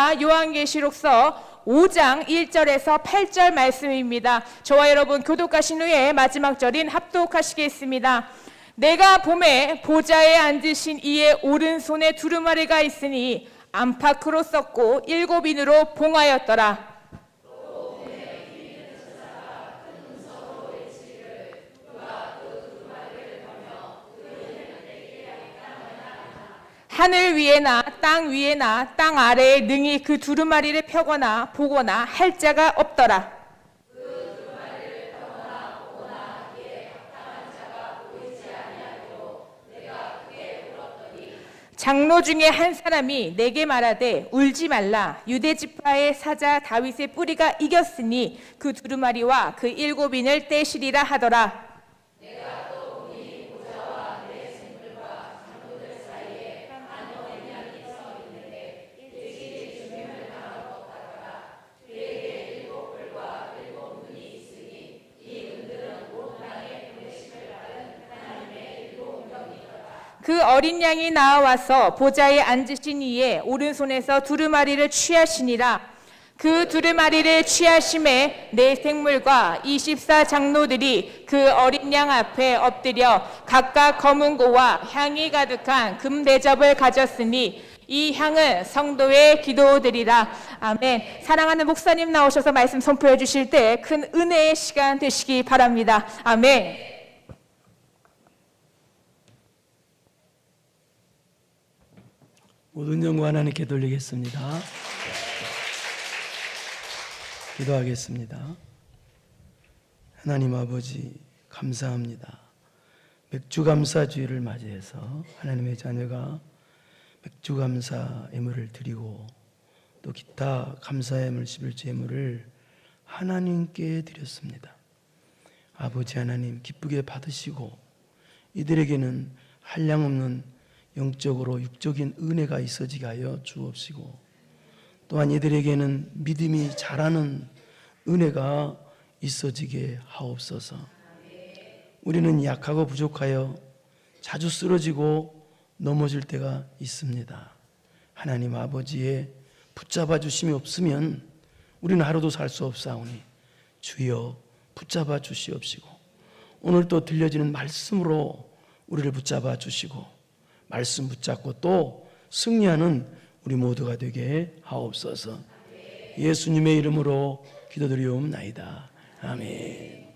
말씀은요, 요한계시록서 5장 1절에서 8절 말씀입니다. 저와 여러분 교독하신 후에 마지막 절인 합독하시겠습니다. 내가 봄에 보좌에 앉으신 이의 오른손에 두루마리가 있으니 안팎으로 썼고 7인으로 봉하였더라. 하늘 위에나 땅 위에나 땅 아래에 능히 그 두루마리를 펴거나 보거나 할 자가 없더라. 그 두루마리를 펴거나 보거나 이에 합당한 자가 보이지 아니하므로 내가 크게 울었더니 장로 중에 한 사람이 내게 말하되 울지 말라. 유대 지파의 사자 다윗의 뿌리가 이겼으니 그 두루마리와 그 7인을 떼시리라 하더라. 그 어린 양이 나와서 보좌에 앉으신 이에 오른손에서 두루마리를 취하시니라. 그 두루마리를 취하심에 네 생물과 24장로들이 그 어린 양 앞에 엎드려 각각 검은 고와 향이 가득한 금 대접을 가졌으니 이 향은 성도의 기도들이라. 아멘. 사랑하는 목사님 나오셔서 말씀 선포해 주실 때 큰 은혜의 시간 되시기 바랍니다. 아멘. 모든 영광 하나님께 돌리겠습니다. 기도하겠습니다. 하나님 아버지 감사합니다. 맥주감사주의를 맞이해서 하나님의 자녀가 맥주감사 예물을 드리고 또 기타 감사 예물 11조 예물을 하나님께 드렸습니다. 아버지 하나님 기쁘게 받으시고 이들에게는 한량없는 영적으로 육적인 은혜가 있어지게 하여 주옵시고 또한 이들에게는 믿음이 자라는 은혜가 있어지게 하옵소서. 우리는 약하고 부족하여 자주 쓰러지고 넘어질 때가 있습니다. 하나님 아버지의 붙잡아 주심이 없으면 우리는 하루도 살 수 없사오니 주여 붙잡아 주시옵시고 오늘 또 들려지는 말씀으로 우리를 붙잡아 주시고 말씀 붙잡고 또 승리하는 우리 모두가 되게 하옵소서. 예수님의 이름으로 기도드리옵나이다. 아멘.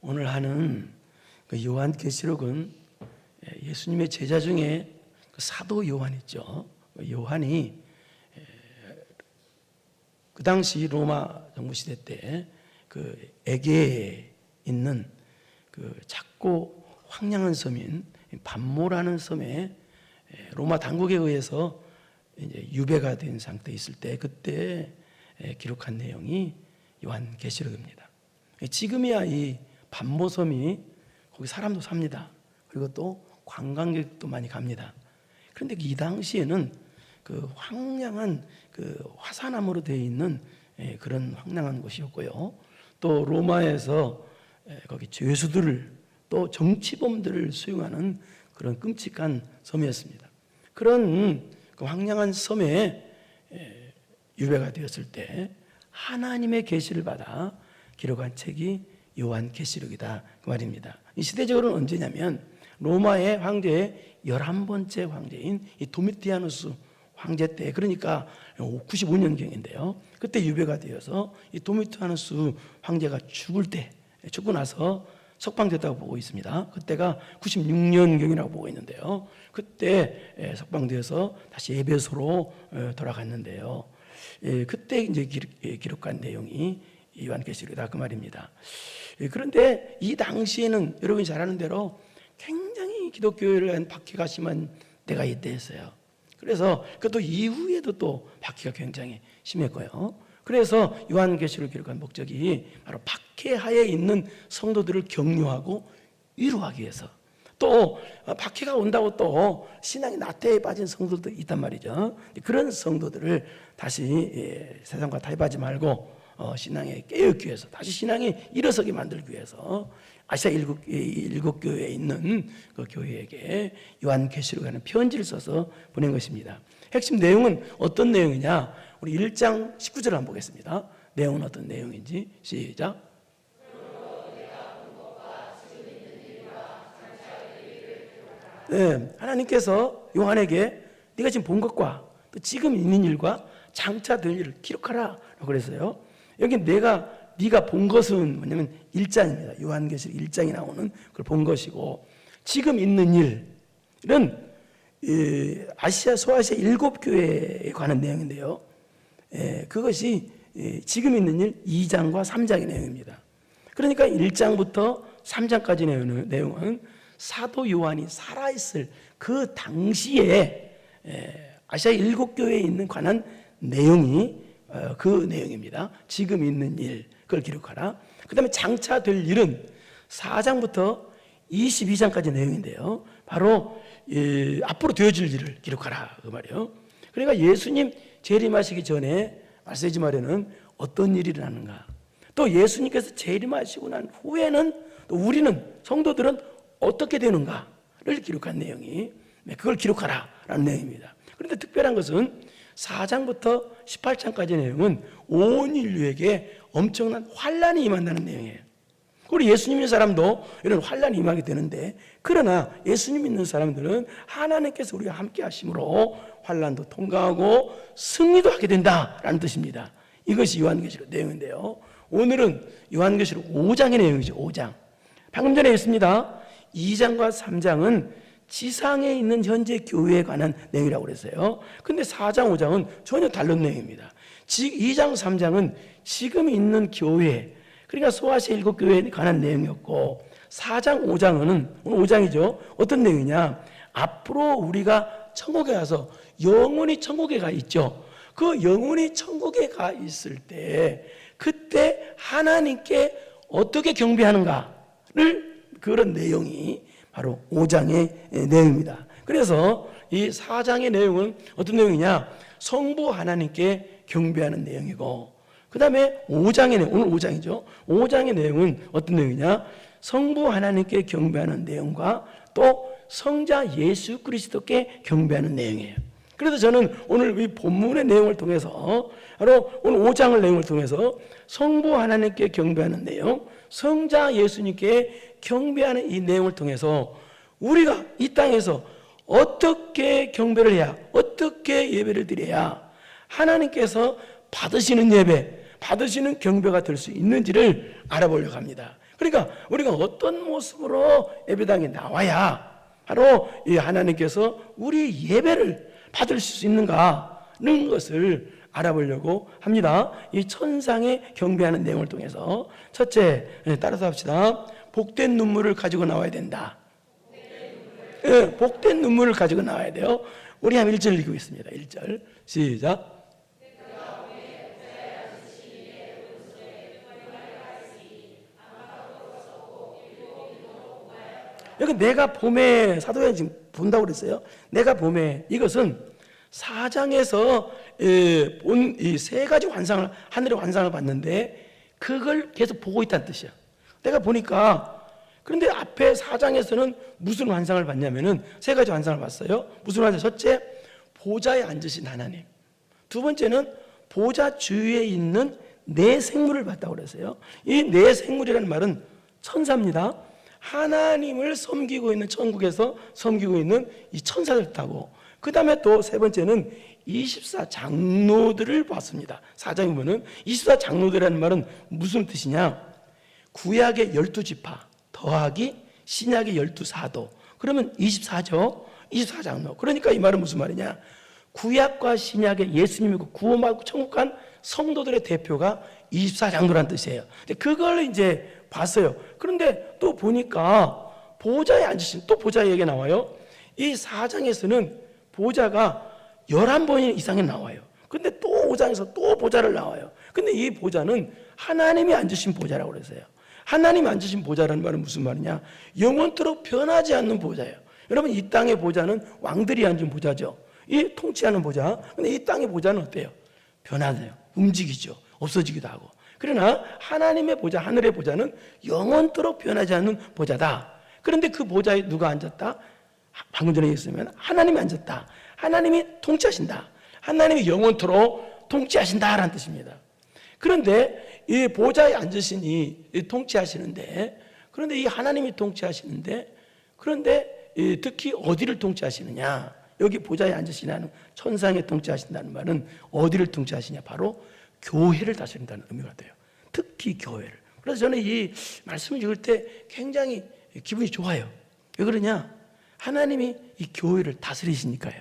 오늘 하는 그 요한계시록은 예수님의 제자 중에 그 사도 요한 있죠. 요한이 그 당시 로마 정부 시대 때 그 에게에 있는 그 작고 황량한 섬인 반모라는 섬에 로마 당국에 의해서 이제 유배가 된 상태에 있을 때 그때 기록한 내용이 요한계시록입니다. 지금이야 이 반모섬이 거기 사람도 삽니다. 그리고 또 관광객도 많이 갑니다. 그런데 이 당시에는 그 황량한 그 화산암으로 되어 있는 그런 황량한 곳이었고요. 또 로마에서 거기 죄수들을 또 정치범들을 수용하는 그런 끔찍한 섬이었습니다. 그런 그 황량한 섬에 유배가 되었을 때 하나님의 계시를 받아 기록한 책이 요한계시록이다 그 말입니다. 이 시대적으로는 언제냐면 로마의 황제의 11번째 황제인 이 도미티아누스 황제 때, 그러니까 95년경인데요. 그때 유배가 되어서 이 도미티아누스 황제가 죽고 나서 석방됐다고 보고 있습니다. 그때가 96년경이라고 보고 있는데요. 그때 석방되어서 다시 에베소로 돌아갔는데요. 그때 이제 기록한 내용이 요한계시록이다 그 말입니다. 그런데 이 당시에는 여러분이 잘 아는 대로 굉장히 기독교에 박해가 심한 때가 이때였어요. 그래서 그것도 이후에도 또 박해가 굉장히 심했고요. 그래서 요한계시록을 기록한 목적이 바로 박해하에 있는 성도들을 격려하고 위로하기 위해서, 또 박해가 온다고 또 신앙이 나태해 빠진 성도도 있단 말이죠. 그런 성도들을 다시 세상과 타협하지 말고 신앙에 깨닫기 위해서, 다시 신앙이 일어서게 만들기 위해서 아시아 일곱 교회에 있는 그 교회에게 요한계시록이라는 편지를 써서 보낸 것입니다. 핵심 내용은 어떤 내용이냐? 우리 1장 19절을 한번 보겠습니다. 내용은 어떤 내용인지 시작. 네, 하나님께서 요한에게 네가 지금 본 것과 또 지금 있는 일과 장차 될 일을 기록하라 그랬어요. 여기 네가 본 것은 뭐냐면 1장입니다. 요한계시록 1장이 나오는 그걸 본 것이고, 지금 있는 일은 아시아 소아시아 7교회에 관한 내용인데요. 그것이 지금 있는 일 2장과 3장의 내용입니다. 그러니까 1장부터 3장까지 내용은 사도 요한이 살아있을 그 당시에 아시아 7교회에 있는 관한 내용이 그 내용입니다. 지금 있는 일, 그걸 기록하라. 그 다음에 장차 될 일은 4장부터 22장까지 내용인데요. 바로 앞으로 되어질 일을 기록하라 그 말이에요. 그러니까 예수님 재림하시기 전에 말세지 말에는 어떤 일이 일어나는가, 또 예수님께서 재림하시고 난 후에는 또 우리는 성도들은 어떻게 되는가를 기록한 내용이, 그걸 기록하라라는 내용입니다. 그런데 특별한 것은 4장부터 18장까지 내용은 온 인류에게 엄청난 환란이 임한다는 내용이에요. 우리 예수님 믿는 사람도 이런 환란이 임하게 되는데, 그러나 예수님 믿는 사람들은 하나님께서 우리와 함께 하심으로 환란도 통과하고 승리도 하게 된다라는 뜻입니다. 이것이 요한계시록 내용인데요. 오늘은 요한계시록 5장의 내용이죠. 5장. 방금 전에 했습니다. 2장과 3장은 지상에 있는 현재 교회에 관한 내용이라고 그랬어요. 근데 4장, 5장은 전혀 다른 내용입니다. 2장, 3장은 지금 있는 교회, 그러니까 소아시아 7교회에 관한 내용이었고, 4장, 5장은 오늘 5장이죠. 어떤 내용이냐? 앞으로 우리가 천국에 가서 영원히 천국에 가 있죠. 그 영원히 천국에 가 있을 때 그때 하나님께 어떻게 경배하는가를, 그런 내용이 바로 5장의 내용입니다. 그래서 이 4장의 내용은 어떤 내용이냐? 성부 하나님께 경배하는 내용이고, 그 다음에 5장의 내용, 오늘 5장이죠. 5장의 내용은 어떤 내용이냐? 성부 하나님께 경배하는 내용과 또 성자 예수 그리스도께 경배하는 내용이에요. 그래서 저는 오늘 이 본문의 내용을 통해서, 바로 오늘 5장의 내용을 통해서 성부 하나님께 경배하는 내용, 성자 예수님께 경배하는 이 내용을 통해서 우리가 이 땅에서 어떻게 경배를 해야, 어떻게 예배를 드려야 하나님께서 받으시는 예배, 받으시는 경배가 될 수 있는지를 알아보려고 합니다. 그러니까 우리가 어떤 모습으로 예배당에 나와야 바로 이 하나님께서 우리 예배를 받을 수 있는가는 것을 알아보려고 합니다. 이 천상의 경배하는 내용을 통해서 첫째, 따라서 합시다. 복된 눈물을 가지고 나와야 된다. 복된 눈물을 가지고 나와야 돼요. 우리 한 1절 읽겠습니다. 1절 시작. 여기 내가 봄에, 사도행전 지금 본다고 그랬어요. 내가 봄에, 이것은 4장에서 본 이 세 가지 환상을, 하늘의 환상을 봤는데 그걸 계속 보고 있다는 뜻이야. 내가 보니까, 그런데 앞에 4장에서는 무슨 환상을 봤냐면은 세 가지 환상을 봤어요. 무슨 환상? 첫째, 보좌에 앉으신 하나님. 두 번째는 보좌 주위에 있는 네 생물을 봤다고 그랬어요. 이 네 생물이라는 말은 천사입니다. 하나님을 섬기고 있는, 천국에서 섬기고 있는 이 천사를 뜻하고, 그 다음에 또 세 번째는 24장로들을 봤습니다. 4장에 보면은 24장로들이라는 말은 무슨 뜻이냐? 구약의 12지파 더하기 신약의 12사도, 그러면 24죠. 24장로. 그러니까 이 말은 무슨 말이냐? 구약과 신약의 예수님이고 구원받고 천국 간 성도들의 대표가 24장로란 뜻이에요. 그걸 이제 봤어요. 그런데 또 보니까 보좌에 앉으신, 또 보좌 얘기가 나와요. 이 4장에서는 보좌가 11번 이상이 나와요. 근데 또 5장에서 또 보좌를 나와요. 근데 이 보좌는 하나님이 앉으신 보좌라고 그랬어요. 하나님이 앉으신 보좌라는 말은 무슨 말이냐? 영원토록 변하지 않는 보좌예요. 여러분, 이 땅의 보좌는 왕들이 앉은 보좌죠. 이 통치하는 보좌. 근데 이 땅의 보좌는 어때요? 변하네요. 움직이죠. 없어지기도 하고. 그러나 하나님의 보좌, 하늘의 보좌는 영원토록 변하지 않는 보좌다. 그런데 그 보좌에 누가 앉았다? 방금 전에 얘기했으면 하나님이 앉았다. 하나님이 통치하신다. 하나님이 영원토록 통치하신다라는 뜻입니다. 그런데 이 보좌에 앉으시니 통치하시는데, 그런데 이 하나님이 통치하시는데, 그런데 특히 어디를 통치하시느냐? 여기 보좌에 앉으시냐는 천상에 통치하신다는 말은 어디를 통치하시냐? 바로 교회를 다스린다는 의미가 돼요. 특히 교회를. 그래서 저는 이 말씀을 읽을 때 굉장히 기분이 좋아요. 왜 그러냐? 하나님이 이 교회를 다스리시니까요.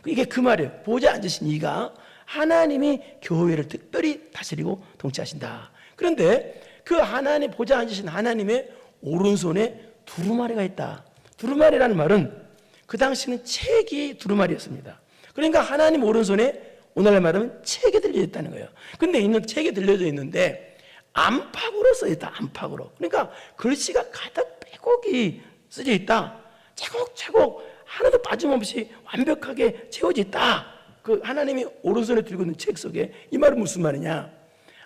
이게 그 말이에요. 보좌에 앉으신 이가 하나님이 교회를 특별히 다스리고 통치하신다. 그런데 그 하나님 보좌에 앉으신 하나님의 오른손에 두루마리가 있다. 두루마리라는 말은 그 당시는 책이 두루마리였습니다. 그러니까 하나님 오른손에 오늘날 말하면 책이 들려져 있다는 거예요. 근데 있는 책이 들려져 있는데 안팎으로 써 있다. 안팎으로. 그러니까 글씨가 가득 빼곡이 쓰여 있다. 차곡차곡 하나도 빠짐없이 완벽하게 채워져 있다. 그 하나님이 오른손에 들고 있는 책 속에 이 말은 무슨 말이냐?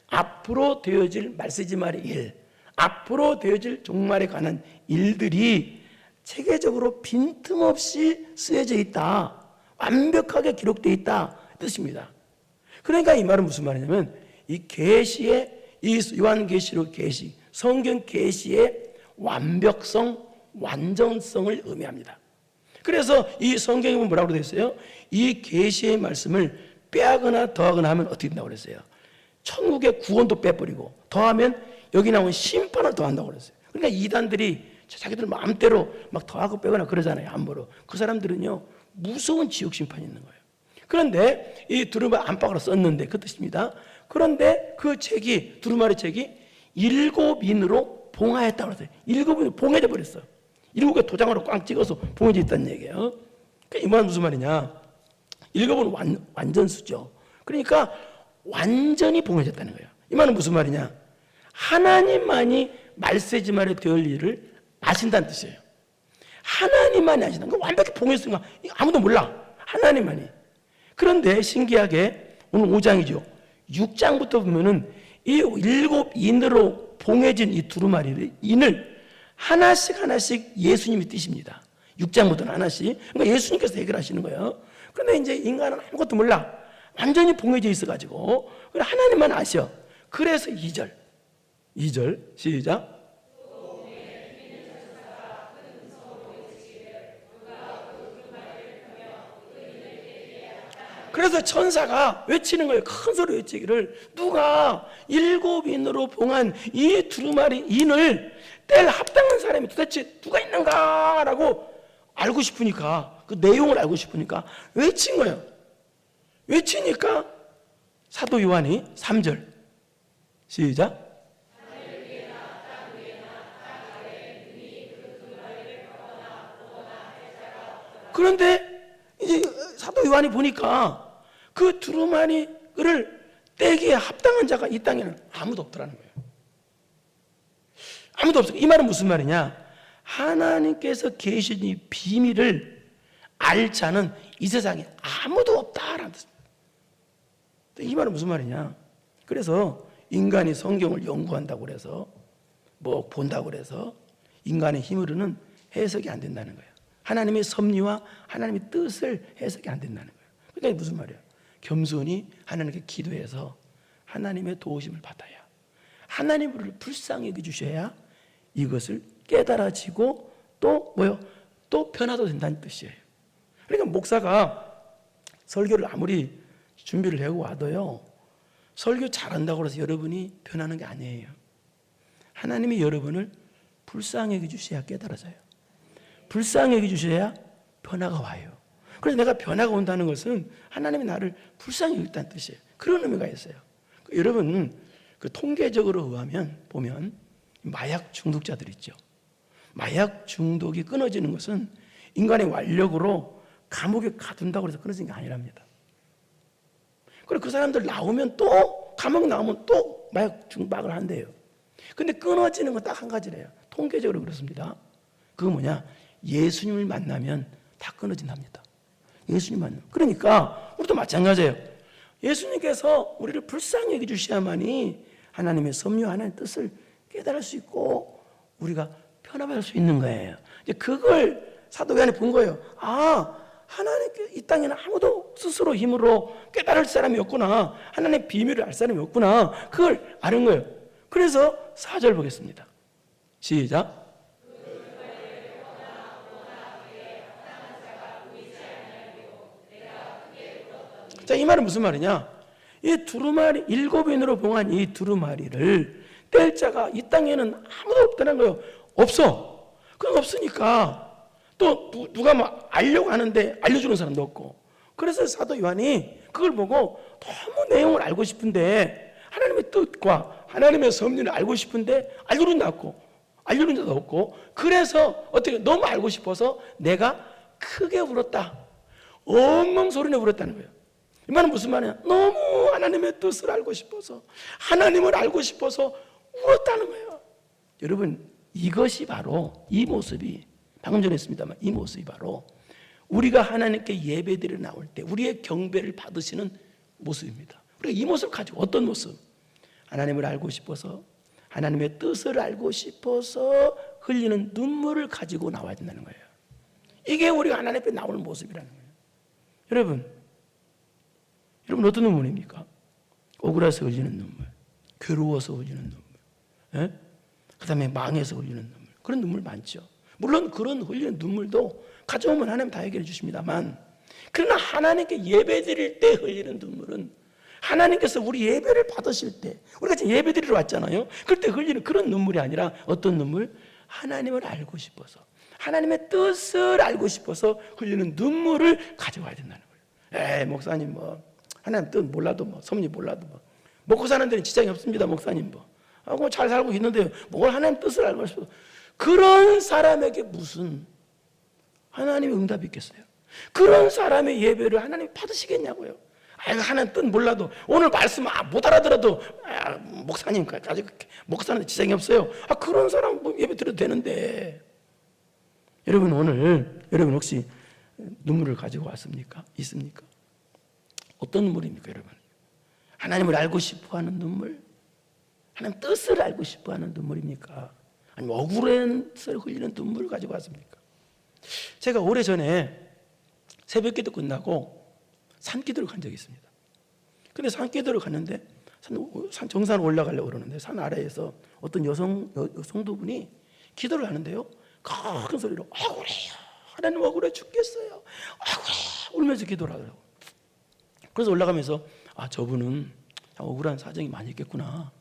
앞으로 되어질 말세지말의 일, 앞으로 되어질 종말에 관한 일들이 체계적으로 빈틈없이 쓰여져 있다. 완벽하게 기록되어 있다 뜻입니다. 그러니까 이 말은 무슨 말이냐면 이 계시의 이 요한계시록 계시, 성경 계시의 완벽성, 완전성을 의미합니다. 그래서 이 성경에 보면 뭐라고 되어 있어요? 이 계시의 말씀을 빼하거나 더하거나 하면 어떻게 된다고 그랬어요? 천국의 구원도 빼버리고 더하면 여기 나온 심판을 더한다고 그랬어요. 그러니까 이단들이 자기들 마음대로 막 더하고 빼거나 그러잖아요. 함부로. 그 사람들은요 무서운 지옥 심판이 있는 거예요. 그런데 이 두루마리 안팎으로 썼는데 그 뜻입니다. 그런데 그 책이 두루마리 책이 7인으로 봉하였다고 그랬어요. 7인으로 봉해져 버렸어. 7개 도장으로 꽝 찍어서 봉해져 있다는 얘기예요. 이 말은 무슨 말이냐? 7은 완전수죠. 그러니까 완전히 봉해졌다는 거예요. 이 말은 무슨 말이냐? 하나님만이 말세지말에 되을 일을 아신다는 뜻이에요. 하나님만이 아신다. 그러니까 완벽히 봉했으니까 아무도 몰라. 하나님만이. 그런데 신기하게 오늘 5장이죠. 6장부터 보면은 이 7인으로 봉해진 이 두루마리를 인을 하나씩 예수님이 띄십니다. 6장부터는 하나씩. 그러니까 예수님께서 해결하시는 거예요. 그런데 이제 인간은 아무것도 몰라. 완전히 봉해져 있어가지고 하나님만 아셔. 그래서 2절 시작. 그래서 천사가 외치는 거예요. 큰 소리 외치기를. 누가 7인으로 봉한 이 두루마리 인을 뗄 합당한 사람이 도대체 누가 있는가라고 알고 싶으니까, 그 내용을 알고 싶으니까 외친 거예요. 외치니까 사도 요한이 3절 시작. 그런데 이제 사도 요한이 보니까 그 두루마리를 떼기에 합당한 자가 이 땅에는 아무도 없더라는 거예요. 아무도 없어요. 이 말은 무슨 말이냐? 하나님께서 계신 이 비밀을 알 자는 이 세상에 아무도 없다라는 뜻입니다. 이 말은 무슨 말이냐? 그래서 인간이 성경을 연구한다고 그래서 뭐 본다고 그래서 인간의 힘으로는 해석이 안 된다는 거예요. 하나님의 섭리와 하나님의 뜻을 해석이 안 된다는 거예요. 그러니까 무슨 말이에요? 겸손히 하나님께 기도해서 하나님의 도우심을 받아야, 하나님을 불쌍히 여겨주셔야 이것을 깨달아지고 또 뭐요? 또 변화도 된다는 뜻이에요. 그러니까 목사가 설교를 아무리 준비를 하고 와도요, 설교 잘한다고 해서 여러분이 변하는 게 아니에요. 하나님이 여러분을 불쌍히 여겨주셔야 깨달아져요. 불쌍히 여겨주셔야 변화가 와요. 그래서 내가 변화가 온다는 것은 하나님이 나를 불쌍히 여긴다는 뜻이에요. 그런 의미가 있어요. 여러분, 그 통계적으로 의하면 보면 마약 중독자들 있죠. 마약 중독이 끊어지는 것은 인간의 완력으로 감옥에 가둔다고 해서 끊어지는 게 아니랍니다. 그리고 그 사람들 나오면 또 감옥 나오면 또 마약 중박을 한대요. 근데 끊어지는 건 딱 한 가지래요. 통계적으로 그렇습니다. 그거 뭐냐? 예수님을 만나면 다 끊어진답니다. 예수님 만나면. 그러니까 우리도 마찬가지예요. 예수님께서 우리를 불쌍히 여겨주셔야만이 하나님의 섭리와 하나님의 뜻을 깨달을 수 있고 우리가 변화받을 수 있는 거예요. 이제 그걸 사도 요한이 본 거예요. 아, 하나님께 이 땅에는 아무도 스스로 힘으로 깨달을 사람이 없구나. 하나님의 비밀을 알 사람이 없구나. 그걸 아는 거예요. 그래서 4절 보겠습니다. 시작. 자, 이 말은 무슨 말이냐? 이 두루마리, 7인으로 봉한 이 두루마리를 뗄 자가 이 땅에는 아무도 없다는 거예요. 없어. 그건 없으니까 또 누가 막 알려고 하는데 알려주는 사람도 없고. 그래서 사도 요한이 그걸 보고 너무 내용을 알고 싶은데 하나님의 뜻과 하나님의 섭리를 알고 싶은데 알려주는 데 없고 알려주는 데도 없고, 그래서 어떻게 너무 알고 싶어서 내가 크게 울었다. 엉엉 소리내 울었다는 거예요. 이 말은 무슨 말이야? 너무 하나님의 뜻을 알고 싶어서, 하나님을 알고 싶어서 울었다는 거예요. 여러분, 이것이 바로, 이 모습이 방금 전에 했습니다만 이 모습이 바로 우리가 하나님께 예배드려 나올 때 우리의 경배를 받으시는 모습입니다. 우리가 이 모습을 가지고, 어떤 모습? 하나님을 알고 싶어서, 하나님의 뜻을 알고 싶어서 흘리는 눈물을 가지고 나와야 된다는 거예요. 이게 우리가 하나님 앞에 나오는 모습이라는 거예요. 여러분 어떤 눈물입니까? 억울해서 흘리는 눈물, 괴로워서 흘리는 눈물, 그 다음에 망해서 흘리는 눈물, 그런 눈물 많죠. 물론 그런 흘리는 눈물도 가져오면 하나님 다 해결해 주십니다만, 그러나 하나님께 예배 드릴 때 흘리는 눈물은 하나님께서 우리 예배를 받으실 때, 우리가 지금 예배 드리러 왔잖아요. 그럴 때 흘리는 그런 눈물이 아니라 어떤 눈물? 하나님을 알고 싶어서, 하나님의 뜻을 알고 싶어서 흘리는 눈물을 가져와야 된다는 거예요. 목사님 뭐 하나님 뜻 몰라도 뭐 섭리 몰라도 뭐 먹고 사는 데는 지장이 없습니다. 목사님 뭐 잘 살고 있는데요. 뭘 하나님 뜻을 알고 싶어서, 그런 사람에게 무슨 하나님의 응답이 있겠어요? 그런 사람의 예배를 하나님이 받으시겠냐고요. 하나님 뜻 몰라도, 오늘 말씀 못 알아들어도 목사님까지 먹고 사는데 지장이 없어요. 그런 사람 뭐 예배 드려도 되는데. 여러분, 오늘 여러분 혹시 눈물을 가지고 왔습니까? 있습니까? 어떤 눈물입니까, 여러분? 하나님을 알고 싶어하는 눈물? 하나님 뜻을 알고 싶어하는 눈물입니까? 아니면 억울해서 흘리는 눈물을 가지고 왔습니까? 제가 오래전에 새벽기도 끝나고 산기도를 간 적이 있습니다. 근데 산기도를 갔는데 산 정산을 올라가려고 그러는데 산 아래에서 어떤 여성도분이 기도를 하는데요, 큰 소리로 억울해요, 하나님 억울해 죽겠어요, 억울해요, 울면서 기도를 하더라고요. 그래서 올라가면서 저분은 억울한 사정이 많이 있겠구나,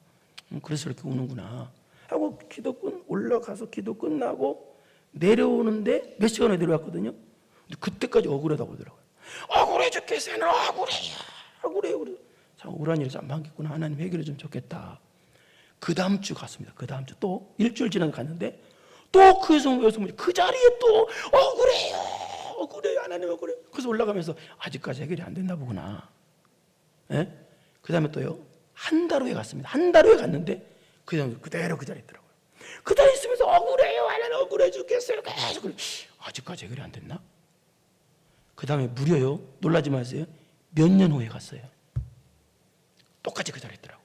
그래서 이렇게 우는구나 하고 올라가서 기도 끝나고 내려오는데 몇 시간에 내려왔거든요. 근데 그때까지 억울하다고 그러더라고요. 억울해 죽겠어요, 억울해요. 그래서 참 억울한 일이 참 많겠구나, 하나님 해결해 주면 좋겠다. 그 다음 주 갔습니다. 그 다음 주 또 일주일 지나서 갔는데 또 그 여성분이 그 자리에 또 억울해요, 하나님 억울해요. 그래서 올라가면서 아직까지 해결이 안 됐나 보구나. 그 다음에 또요, 한 달 후에 갔습니다. 한 달 후에 갔는데 그 사람 그대로 그 자리에 있더라고요. 그 자리에 있으면서 억울해요, 하나님 억울해 죽겠어요, 계속. 아직까지 해결이 안 됐나? 그 다음에 무려요, 놀라지 마세요, 몇 년 후에 갔어요. 똑같이 그 자리에 있더라고.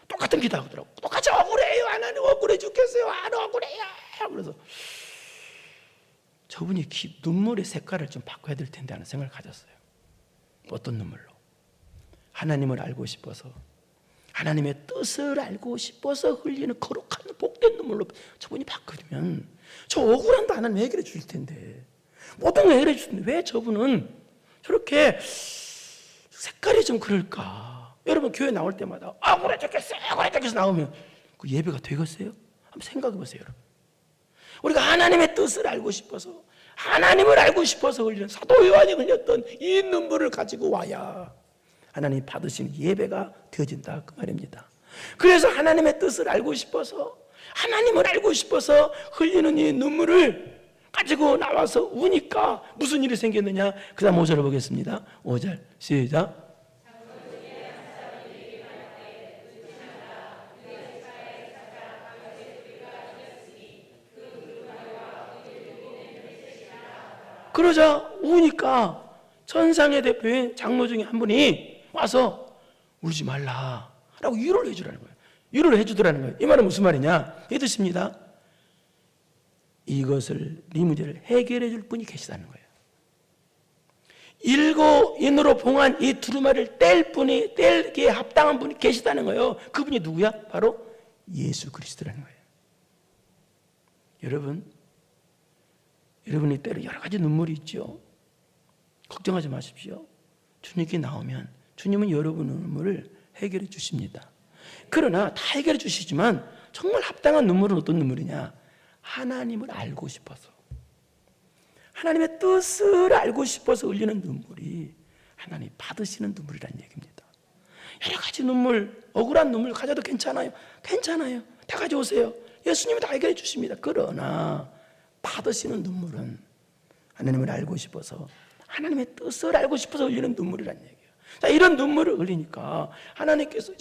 똑같은 기도하더라고. 똑같이 억울해요, 하나님 억울해 죽겠어요, 억울해요. 그래서 저분이 눈물의 색깔을 좀 바꿔야 될 텐데 하는 생각을 가졌어요. 어떤 눈물로? 하나님을 알고 싶어서, 하나님의 뜻을 알고 싶어서 흘리는 거룩한 복된 눈물로 저분이 바꾸면 저 억울한도 하나님 해결해 주실 텐데, 모든 걸 해결해 주실 텐데 왜 저분은 저렇게 색깔이 좀 그럴까? 여러분 교회 나올 때마다 억울해 죽겠어요, 억울해 죽겠어 나오면 그 예배가 되겠어요? 한번 생각해 보세요, 여러분. 우리가 하나님의 뜻을 알고 싶어서, 하나님을 알고 싶어서 흘리는, 사도 요한이 흘렸던 이 눈물을 가지고 와야 하나님이 받으시는 예배가 되어진다, 그 말입니다. 그래서 하나님의 뜻을 알고 싶어서, 하나님을 알고 싶어서 흘리는 이 눈물을 가지고 나와서 우니까 무슨 일이 생겼느냐? 그 다음 5절을 보겠습니다. 5절 시작. 그러자 우니까 천상의 대표인 장로 중에 한 분이 와서 울지 말라라고 위로를 해주라는 거예요. 위로를 해주더라는 거예요. 이 말은 무슨 말이냐? 이 뜻입니다. 이것을, 네 문제를 해결해 줄 분이 계시다는 거예요. 일곱인으로 봉한 이 두루마리를 뗄기에 합당한 분이 계시다는 거예요. 그분이 누구야? 바로 예수 그리스도라는 거예요. 여러분이 때로 여러 가지 눈물이 있죠. 걱정하지 마십시오. 주님께 나오면 주님은 여러분의 눈물을 해결해 주십니다. 그러나 다 해결해 주시지만 정말 합당한 눈물은 어떤 눈물이냐? 하나님을 알고 싶어서, 하나님의 뜻을 알고 싶어서 흘리는 눈물이 하나님 받으시는 눈물이라는 얘기입니다. 여러 가지 눈물, 억울한 눈물 가져도 괜찮아요. 괜찮아요. 다 가져오세요. 예수님이 다 해결해 주십니다. 그러나 받으시는 눈물은 하나님을 알고 싶어서, 하나님의 뜻을 알고 싶어서 흘리는 눈물이라는 얘기예요. 자, 이런 눈물을 흘리니까 하나님께서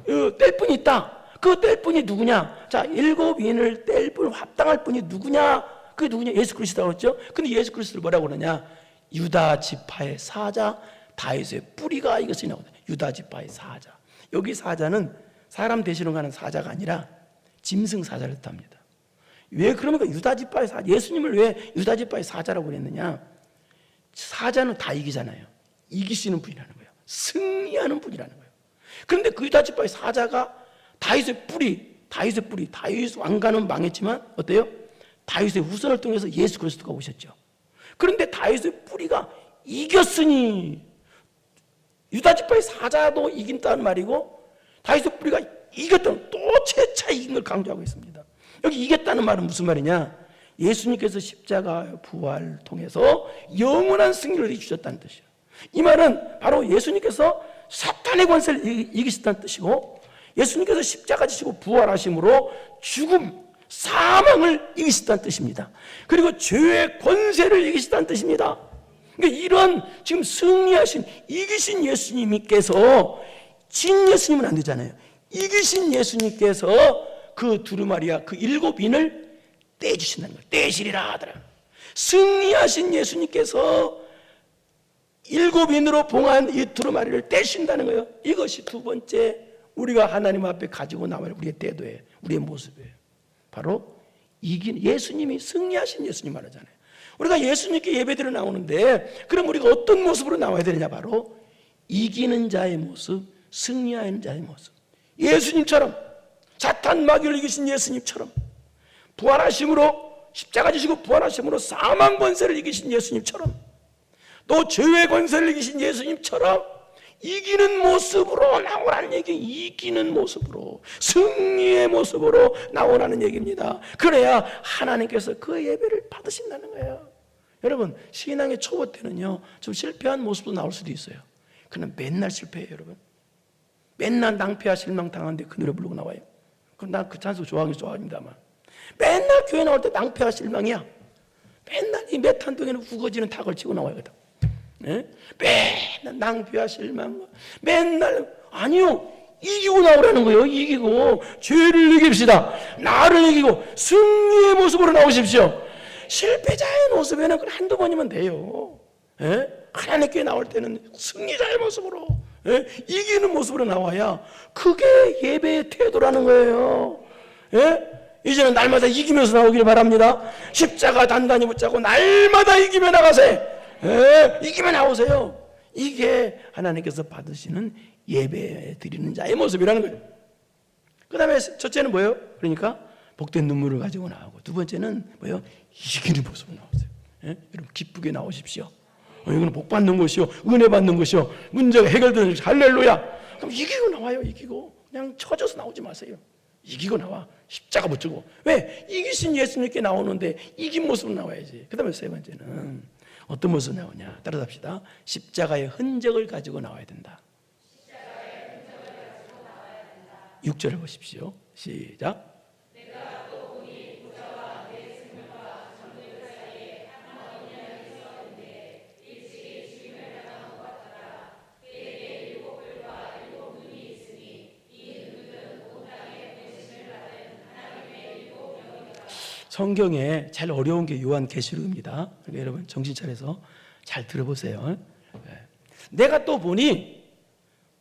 뗄 분이 있다. 그 뗄 분이 누구냐? 자, 일곱인을 뗄 분, 합당할 분이 누구냐? 그게 누구냐? 예수 그리스도라고 했죠. 근데 예수 그리스도를 뭐라고 그러냐? 유다 지파의 사자, 다윗의 뿌리가 이것이 나오다. 유다 지파의 사자. 여기 사자는 사람 대신으로 가는 사자가 아니라 짐승 사자를 뜻합니다. 왜 그러니까 유다 지파의 사자, 예수님을 왜 유다 지파의 사자라고 그랬느냐? 사자는 다 이기잖아요. 이기시는 분이라는 거예요. 승리하는 분이라는 거예요. 그런데 그 유다 지파의 사자가 다윗의 뿌리, 다윗 왕가는 망했지만 어때요? 다윗의 후손을 통해서 예수 그리스도가 오셨죠. 그런데 다윗의 뿌리가 이겼으니, 유다 지파의 사자도 이긴다는 말이고 다윗의 뿌리가 이겼다는, 또 재차 이긴 걸 강조하고 있습니다. 여기 이겼다는 말은 무슨 말이냐? 예수님께서 십자가 부활을 통해서 영원한 승리를 이루셨다는 뜻이에요. 이 말은 바로 예수님께서 사탄의 권세를 이기셨다는 뜻이고, 예수님께서 십자가 지시고 부활하심으로 죽음, 사망을 이기셨다는 뜻입니다. 그리고 죄의 권세를 이기셨다는 뜻입니다. 그러니까 이런 지금 승리하신, 이기신 예수님께서, 진 예수님은 안 되잖아요. 이기신 예수님께서 그 두루마리와 그 일곱인을 떼주신다는 거예요. 떼시리라 하더라. 승리하신 예수님께서 일곱인으로 봉한 이 두루마리를 떼신다는 거예요. 이것이 두 번째 우리가 하나님 앞에 가지고 나와야 우리의 태도예요. 우리의 모습이에요. 바로 이긴 예수님이, 승리하신 예수님 말하잖아요. 우리가 예수님께 예배드려 나오는데 그럼 우리가 어떤 모습으로 나와야 되느냐? 바로 이기는 자의 모습, 승리하는 자의 모습. 예수님처럼, 사탄 마귀를 이기신 예수님처럼, 부활하심으로, 십자가 지시고 부활하심으로 사망 권세를 이기신 예수님처럼, 또 죄의 권세를 이기신 예수님처럼 이기는 모습으로 나오라는 얘기. 이기는 모습으로, 승리의 모습으로 나오라는 얘기입니다. 그래야 하나님께서 그 예배를 받으신다는 거예요. 여러분, 신앙의 초보 때는요 좀 실패한 모습도 나올 수도 있어요. 그러나 맨날 실패해요. 여러분, 맨날 낭패와 실망 당하는데 그 노래 부르고 나와요. 그럼 난 그 찬송 좋아합니다만, 맨날 교회 나올 때 낭패와 실망이야. 맨날 이 메탄동에는 우거지는 다 걸치고 나와야거든. 네? 맨날 낭패와 실망, 맨날, 아니요, 이기고 나오라는 거예요. 이기고 죄를 이깁시다. 나를 이기고 승리의 모습으로 나오십시오. 실패자의 모습에는 한두 번이면 돼요. 네? 하나님께 나올 때는 승리자의 모습으로, 네? 이기는 모습으로 나와야 그게 예배의 태도라는 거예요. 네? 이제는 날마다 이기면서 나오길 바랍니다. 십자가 단단히 붙잡고 날마다 이기며 나가세요. 이기며 나오세요. 이게 하나님께서 받으시는 예배 드리는 자의 모습이라는 거예요. 그 다음에 첫째는 뭐예요? 그러니까 복된 눈물을 가지고 나오고, 두 번째는 뭐예요? 이기는 모습으로 나오세요. 여러분, 기쁘게 나오십시오. 이거는 복 받는 것이요, 은혜 받는 것이요, 문제가 해결되는 것이요. 할렐루야. 그럼 이기고 나와요. 이기고. 그냥 처져서 나오지 마세요. 이기고 나와. 십자가 붙이고. 왜? 이기신 예수님께 나오는데 이긴 모습으로 나와야지. 그 다음에 세 번째는 어떤 모습으로 나오냐? 따라합시다. 십자가의 흔적을 가지고 나와야 된다. 6절을 보십시오. 시작. 성경에 제일 어려운 게 요한계시록입니다. 그러니까 여러분 정신 차려서 잘 들어보세요. 내가 또 보니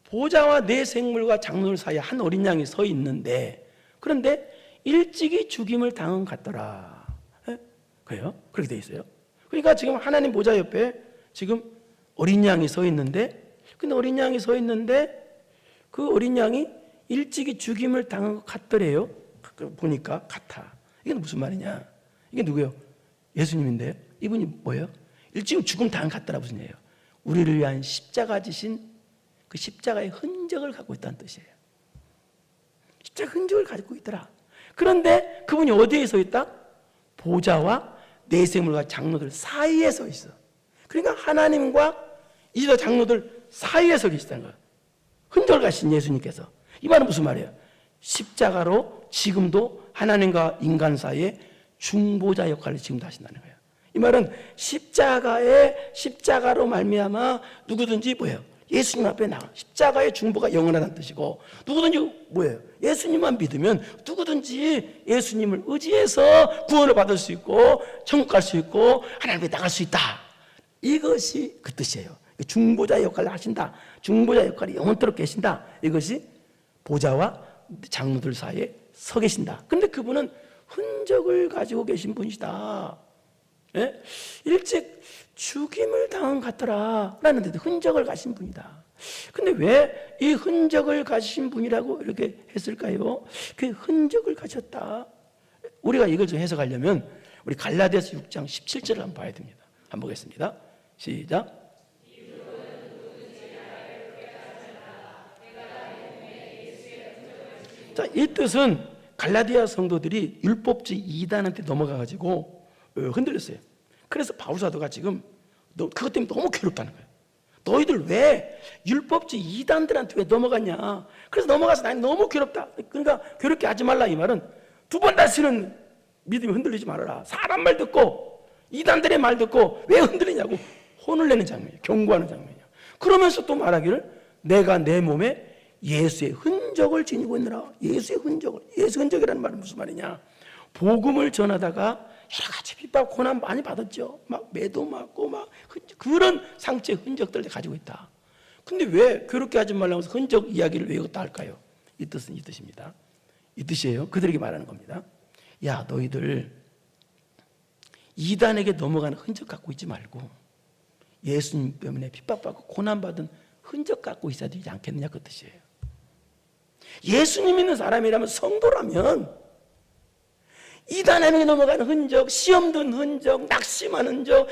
보좌와 네 생물과 장로들 사이에 한 어린 양이 서 있는데, 그런데 일찍이 죽임을 당한 것 같더라. 그래요? 그렇게 돼 있어요. 그러니까 지금 하나님 보좌 옆에 지금 어린 양이 서 있는데, 근데 어린 양이 서 있는데 그 어린 양이 일찍이 죽임을 당한 것 같더래요. 보니까 같아. 이게 무슨 말이냐? 이게 누구예요? 예수님인데 이분이 뭐예요? 일찍 죽음 당한 것 같더라. 무슨 얘기예요? 우리를 위한 십자가 지신 그 십자가의 흔적을 갖고 있다는 뜻이에요. 십자가 흔적을 가지고 있더라. 그런데 그분이 어디에 서 있다? 보좌와 내생물과 장로들 사이에 서 있어. 그러니까 하나님과 이스라엘 장로들 사이에 서 계시다는 거예요. 흔적을 가신 예수님께서. 이 말은 무슨 말이에요? 십자가로 지금도 하나님과 인간 사이에 중보자 역할을 지금도 하신다는 거예요. 이 말은 십자가로 말미암아 누구든지 뭐예요? 예수님 앞에 나가. 십자가의 중보가 영원하다는 뜻이고, 누구든지 뭐예요? 예수님만 믿으면 누구든지 예수님을 의지해서 구원을 받을 수 있고 천국 갈 수 있고 하나님 앞에 나갈 수 있다. 이것이 그 뜻이에요. 중보자 역할을 하신다. 중보자 역할이 영원토록 계신다. 이것이 보좌와 장로들 사이에 서 계신다. 근데 그분은 흔적을 가지고 계신 분이시다. 예? 일찍 죽임을 당한 것 같더라 라는 데 흔적을 가신 분이다. 근데 왜 이 흔적을 가신 분이라고 이렇게 했을까요? 그 흔적을 가졌다. 우리가 이걸 좀 해석하려면 우리 갈라디아서 6장 17절을 한번 봐야 됩니다. 한번 보겠습니다. 시작. 자, 이 뜻은 갈라디아 성도들이 율법주의 이단한테 넘어가가지고 흔들렸어요. 그래서 바울 사도가 지금 그것 때문에 너무 괴롭다는 거예요. 너희들 왜 율법주의 이단들한테 왜 넘어갔냐? 그래서 넘어가서 난 너무 괴롭다. 그러니까 괴롭게 하지 말라. 이 말은 두 번 다시는 믿음이 흔들리지 말아라. 사람 말 듣고 이단들의 말 듣고 왜 흔들리냐고 혼을 내는 장면이에요. 경고하는 장면이에요. 그러면서 또 말하기를 내가 내 몸에 예수의 흔적을 지니고 있느라. 예수의 흔적을. 예수의 흔적이라는 말은 무슨 말이냐? 복음을 전하다가 여러 가지 핍박, 고난 많이 받았죠. 막 매도 맞고 막 그런 상처의 흔적들을 가지고 있다. 근데 왜 그렇게 하지 말라고 해서 흔적 이야기를 왜 다 할까요? 이 뜻은 이 뜻입니다. 이 뜻이에요. 그들에게 말하는 겁니다. 야, 너희들 이단에게 넘어가는 흔적 갖고 있지 말고 예수님 때문에 핍박받고 고난받은 흔적 갖고 있어야 되지 않겠느냐 그 뜻이에요. 예수님 믿는 사람이라면 성도라면 이단에게 넘어가는 흔적, 시험 든 흔적, 낙심하는 흔적,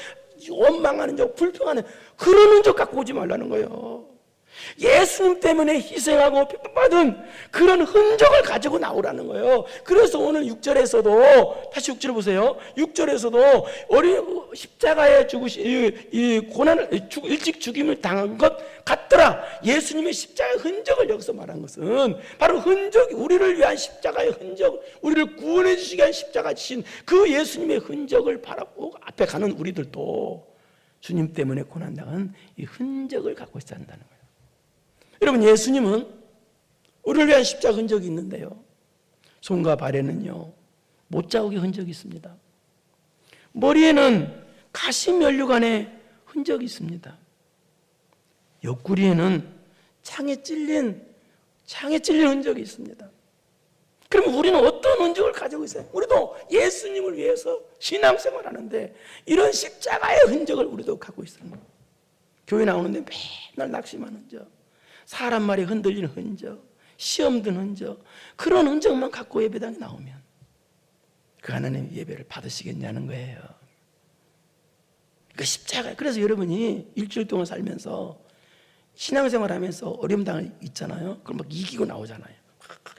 원망하는 흔적, 불평하는 그런 흔적 갖고 오지 말라는 거예요. 예수님 때문에 희생하고 핍박받은 그런 흔적을 가지고 나오라는 거예요. 그래서 오늘 6절에서도 다시 6절을 보세요. 6절에서도 십자가에 이 고난을 일찍 죽임을 당한 것 같더라. 예수님의 십자가의 흔적을 여기서 말한 것은 바로 흔적이 우리를 위한 십자가의 흔적, 우리를 구원해 주시기 위한 십자가 지신 그 예수님의 흔적을 바라보고 앞에 가는 우리들도 주님 때문에 고난당한 이 흔적을 갖고 있어야 한다는 거예요. 여러분, 예수님은 우리를 위한 십자가 흔적이 있는데요, 손과 발에는요 못자국의 흔적이 있습니다. 머리에는 가시면류관의 흔적이 있습니다. 옆구리에는 창에 찔린 흔적이 있습니다. 그럼 우리는 어떤 흔적을 가지고 있어요? 우리도 예수님을 위해서 신앙생활하는데 이런 십자가의 흔적을 우리도 갖고 있습니다. 교회 나오는데 맨날 낙심하는 흔적, 사람 말에 흔들리는 흔적, 시험 든 흔적, 그런 흔적만 갖고 예배당에 나오면 그 하나님 예배를 받으시겠냐는 거예요. 그 십자가. 그래서 여러분이 일주일 동안 살면서 신앙생활 하면서 어려움 당할 있잖아요. 그럼 막 이기고 나오잖아요.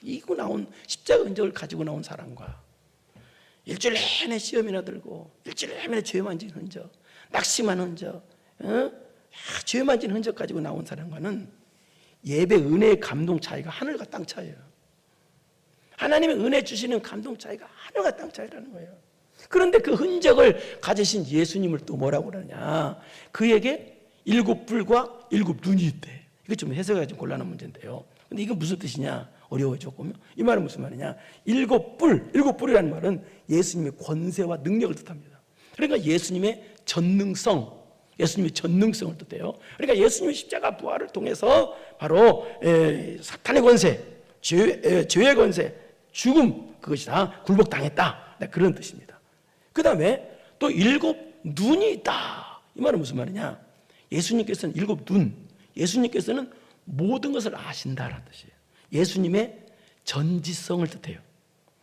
이기고 나온 십자가 흔적을 가지고 나온 사람과 일주일 내내 시험이나 들고 일주일 내내 죄만 지는 흔적, 낙심한 흔적, 죄만 지는 흔적 가지고 나온 사람과는 예배 은혜의 감동 차이가 하늘과 땅 차이예요. 하나님의 은혜 주시는 감동 차이가 하늘과 땅 차이라는 거예요. 그런데 그 흔적을 가지신 예수님을 또 뭐라고 그러냐? 그에게 7뿔과 7눈이 있대. 이거 좀 해석하기 좀 곤란한 문제인데요. 근데 이건 무슨 뜻이냐? 어려워요 조금. 이 말은 무슨 말이냐? 7뿔이라는 말은 예수님의 권세와 능력을 뜻합니다. 그러니까 예수님의 전능성, 예수님의 전능성을 뜻해요. 그러니까 예수님의 십자가 부활을 통해서 바로 사탄의 권세, 죄의 권세, 죽음, 그것이 다 굴복당했다. 그런 뜻입니다. 그 다음에 또 7눈이 있다. 이 말은 무슨 말이냐? 예수님께서는 일곱 눈, 예수님께서는 모든 것을 아신다라는 뜻이에요. 예수님의 전지성을 뜻해요.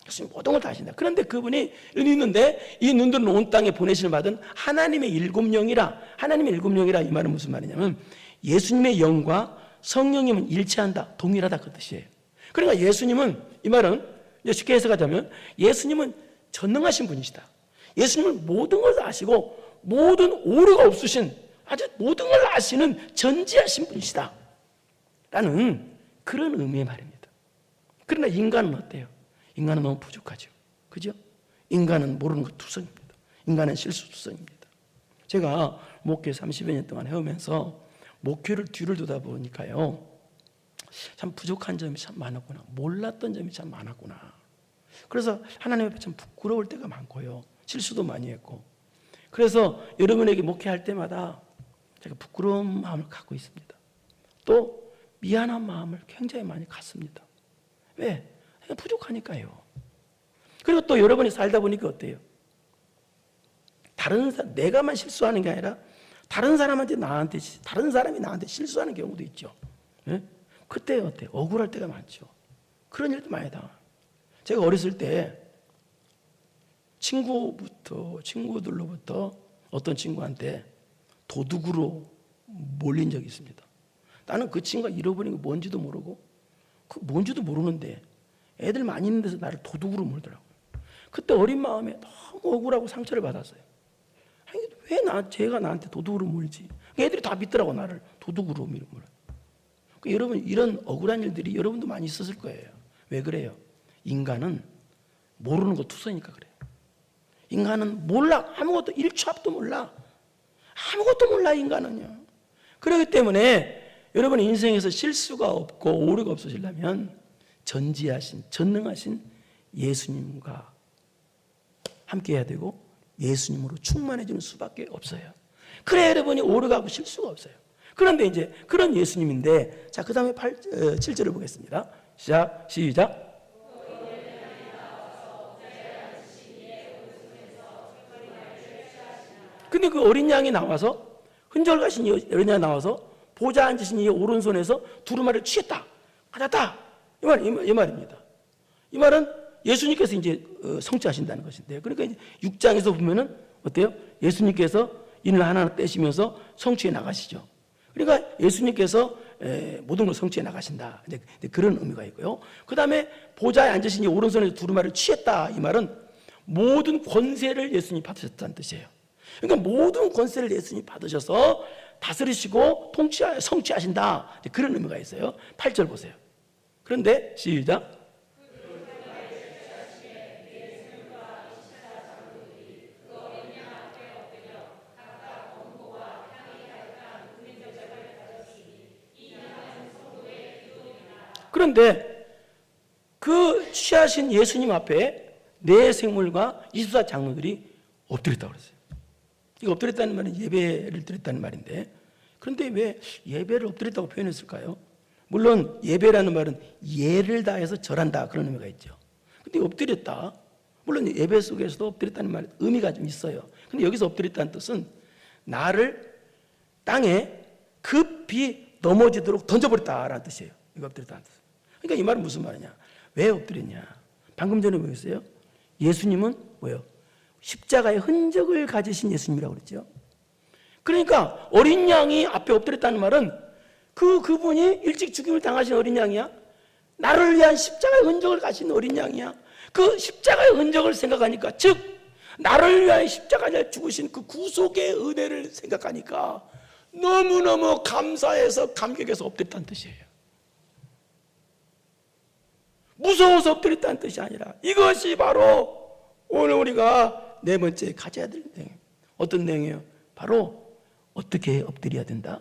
예수님 모든 걸 다 아신다. 그런데 그분이 있는데 이 눈들은 온 땅에 보내심을 받은 하나님의 일곱 영이라. 하나님의 일곱 영이라 이 말은 무슨 말이냐면 예수님의 영과 성령님은 일치한다, 동일하다 그 뜻이에요. 그러니까 예수님은, 이 말은 쉽게 해석하자면 예수님은 전능하신 분이시다. 예수님은 모든 걸 아시고 모든 오류가 없으신, 아주 모든 걸 아시는 전지하신 분이시다 라는 그런 의미의 말입니다. 그러나 인간은 어때요? 인간은 너무 부족하죠. 그죠? 인간은 모르는 것 투성입니다. 인간은 실수 투성입니다. 제가 목회 30여 년 동안 해오면서 목회를 뒤를 두다 보니까요, 참 부족한 점이 참 많았구나, 몰랐던 점이 참 많았구나. 그래서 하나님 앞에 참 부끄러울 때가 많고요, 실수도 많이 했고, 그래서 여러분에게 목회할 때마다 제가 부끄러운 마음을 갖고 있습니다. 또 미안한 마음을 굉장히 많이 갖습니다. 왜? 부족하니까요. 그리고 또 여러분이 살다 보니까 어때요? 내가만 실수하는 게 아니라 다른 사람이 나한테 실수하는 경우도 있죠. 네? 그때 어때요? 억울할 때가 많죠. 그런 일도 많이 당해요. 제가 어렸을 때 친구들로부터 어떤 친구한테 도둑으로 몰린 적이 있습니다. 나는 그 친구가 잃어버린 게 뭔지도 모르고, 뭔지도 모르는데 애들 많이 있는 데서 나를 도둑으로 몰더라고요. 그때 어린 마음에 너무 억울하고 상처를 받았어요. 아니, 왜 쟤가 나한테 도둑으로 몰지? 애들이 다 믿더라고, 나를 도둑으로 몰아요. 여러분, 이런 억울한 일들이 여러분도 많이 있었을 거예요. 왜 그래요? 인간은 모르는 거 투성이니까 그래요. 인간은 몰라. 아무것도, 1초 앞도 몰라. 아무것도 몰라, 인간은요. 그렇기 때문에 여러분 인생에서 실수가 없고 오류가 없으시려면 전지하신, 전능하신 예수님과 함께 해야 되고 예수님으로 충만해지는 수밖에 없어요. 그래야 여러분이 오류가 없고 실수가 없어요. 그런데 이제 그런 예수님인데, 자, 그 다음에 7절을 보겠습니다. 시작. 근데 그 어린 양이 나와서, 흔적을 가신 어린 양이 나와서 보좌 앉으신 이의 오른손에서 두루마리를 취했다, 받았다, 이 말입니다. 이 말은 예수님께서 이제 성취하신다는 것인데요. 그러니까 이제 6장에서 보면은 어때요? 예수님께서 인을 하나하나 떼시면서 성취해 나가시죠. 그러니까 예수님께서 모든 걸 성취해 나가신다, 이제 그런 의미가 있고요. 그 다음에 보좌에 앉으신 이 오른손에서 두루마리를 취했다, 이 말은 모든 권세를 예수님이 받으셨다는 뜻이에요. 그러니까 모든 권세를 예수님이 받으셔서 다스리시고 성취하신다, 그런 의미가 있어요. 8절 보세요. 그런데 시작. 그런데 그 취하신 예수님 앞에 네 생물과 24 장로들이 엎드렸다고 그랬어요. 이거 엎드렸다는 말은 예배를 드렸다는 말인데, 그런데 왜 예배를 엎드렸다고 표현했을까요? 물론 예배라는 말은 예를 다해서 절한다, 그런 의미가 있죠. 근데 엎드렸다, 물론 예배 속에서도 엎드렸다는 말 의미가 좀 있어요. 근데 여기서 엎드렸다는 뜻은 나를 땅에 급히 넘어지도록 던져버렸다라는 뜻이에요. 이거 엎드렸다는 뜻. 그러니까 이 말은 무슨 말이냐? 왜 엎드렸냐? 방금 전에 뭐였어요? 예수님은 뭐예요? 십자가의 흔적을 가지신 예수님이라고 그랬죠. 그러니까 어린 양이 앞에 엎드렸다는 말은 그분이 일찍 죽임을 당하신 어린 양이야. 나를 위한 십자가의 흔적을 가진 어린 양이야. 그 십자가의 흔적을 생각하니까, 즉 나를 위한 십자가에 죽으신 그 구속의 은혜를 생각하니까 너무너무 감사해서 감격해서 엎드렸다는 뜻이에요. 무서워서 엎드렸다는 뜻이 아니라 이것이 바로 오늘 우리가 네 번째 가져야 될 내용. 어떤 내용이에요? 바로 어떻게 엎드려야 된다?